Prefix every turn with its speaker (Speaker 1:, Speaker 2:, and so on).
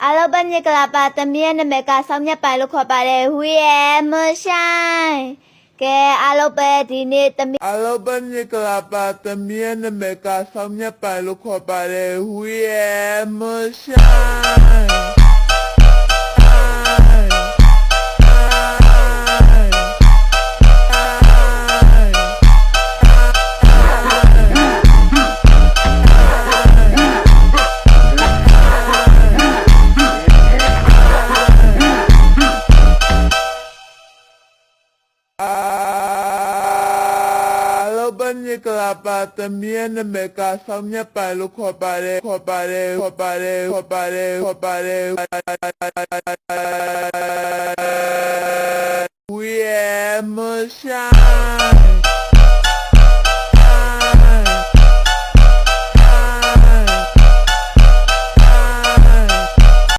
Speaker 1: အားလုံးပဲမြင်ကြလားပါသမီးရဲ့နာမည်ကဆောင်းမြတ်ပိုင်လို့ခေါ်ပါတယ်ဟူရဲ့မဆိုင်ကဲအားလုံးပဲဒီနေ့သမီးအားလုံးပဲမြင်ကြလားပါသမီးရဲ့နာမည်ကဆောင်းမြတ်ပိုင်လို့ခေါ်ပါတယ်ဟူရဲ့မဆိုင်Albania kelapa temien mereka samnya palu kopare we are